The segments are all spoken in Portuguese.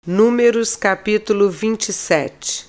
Números capítulo 27.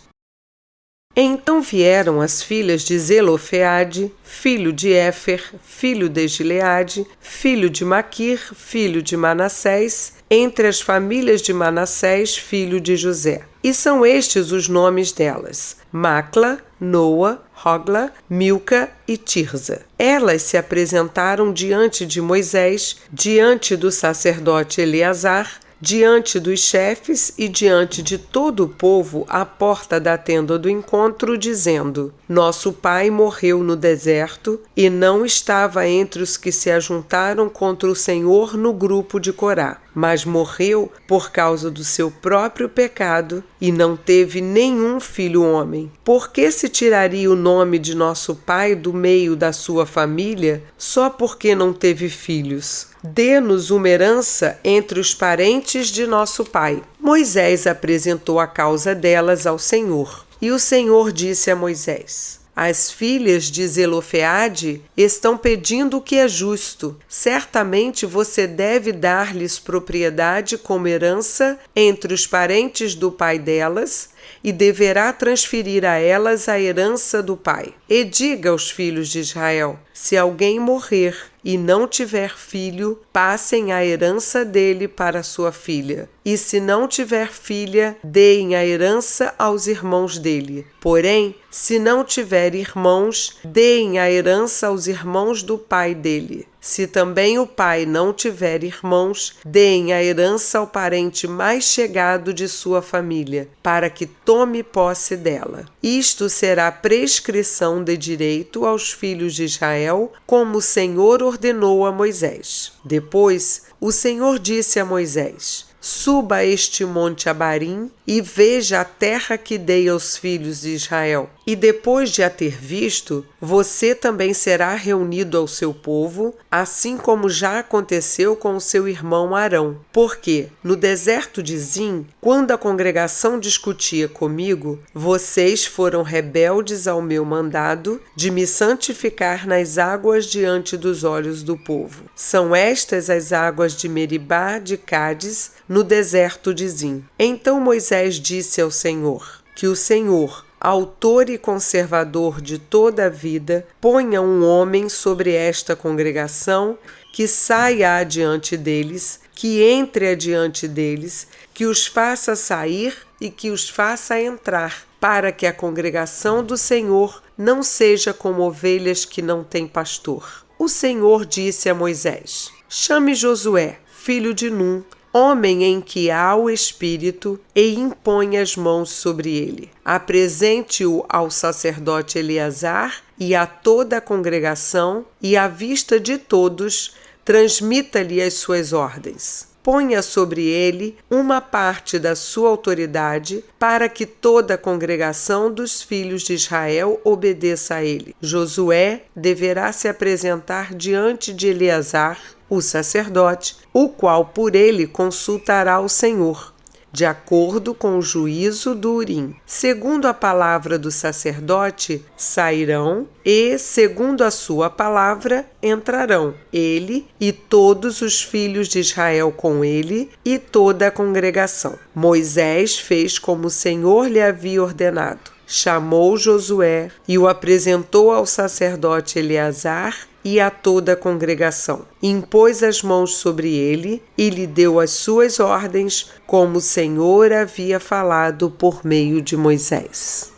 Então vieram as filhas de Zelofeade, filho de Éfer, filho de Gileade, filho de Maquir, filho de Manassés, entre as famílias de Manassés, filho de José. E são estes os nomes delas: Macla, Noa, Hogla, Milca e Tirza. Elas se apresentaram diante de Moisés, diante do sacerdote Eleazar, diante dos chefes e diante de todo o povo à porta da tenda do encontro, dizendo: Nosso pai morreu no deserto e não estava entre os que se ajuntaram contra o Senhor no grupo de Corá, mas morreu por causa do seu próprio pecado e não teve nenhum filho homem. Por que se tiraria o nome de nosso pai do meio da sua família só porque não teve filhos? Dê-nos uma herança entre os parentes de nosso pai. Moisés apresentou a causa delas ao Senhor. E o Senhor disse a Moisés: As filhas de Zelofeade estão pedindo o que é justo. Certamente você deve dar-lhes propriedade como herança entre os parentes do pai delas, e deverá transferir a elas a herança do pai. E diga aos filhos de Israel: se alguém morrer e não tiver filho, passem a herança dele para sua filha. E se não tiver filha, deem a herança aos irmãos dele. Porém, se não tiver irmãos, deem a herança aos irmãos do pai dele. Se também o pai não tiver irmãos, deem a herança ao parente mais chegado de sua família, para que tome posse dela. Isto será prescrição de direito aos filhos de Israel, como o Senhor ordenou a Moisés. Depois, o Senhor disse a Moisés: Suba a este monte Abarim e veja a terra que dei aos filhos de Israel. E depois de a ter visto, você também será reunido ao seu povo, assim como já aconteceu com o seu irmão Arão. Porque, no deserto de Zim, quando a congregação discutia comigo, vocês foram rebeldes ao meu mandado de me santificar nas águas diante dos olhos do povo. São estas as águas de Meribá de Cádiz, no deserto de Zim. Então Moisés disse ao Senhor: Que o Senhor, autor e conservador de toda a vida, ponha um homem sobre esta congregação, que saia adiante deles, que entre adiante deles, que os faça sair e que os faça entrar, para que a congregação do Senhor não seja como ovelhas que não têm pastor. O Senhor disse a Moisés: Chame Josué, filho de Num, homem em que há o Espírito, e impõe as mãos sobre ele. Apresente-o ao sacerdote Eleazar e a toda a congregação, e à vista de todos, transmita-lhe as suas ordens. Ponha sobre ele uma parte da sua autoridade, para que toda a congregação dos filhos de Israel obedeça a ele. Josué deverá se apresentar diante de Eleazar, o sacerdote, o qual por ele consultará o Senhor, de acordo com o juízo do Urim. Segundo a palavra do sacerdote, sairão, e, segundo a sua palavra, entrarão, ele e todos os filhos de Israel com ele e toda a congregação. Moisés fez como o Senhor lhe havia ordenado. Chamou Josué e o apresentou ao sacerdote Eleazar e a toda a congregação. Impôs as mãos sobre ele e lhe deu as suas ordens, como o Senhor havia falado por meio de Moisés.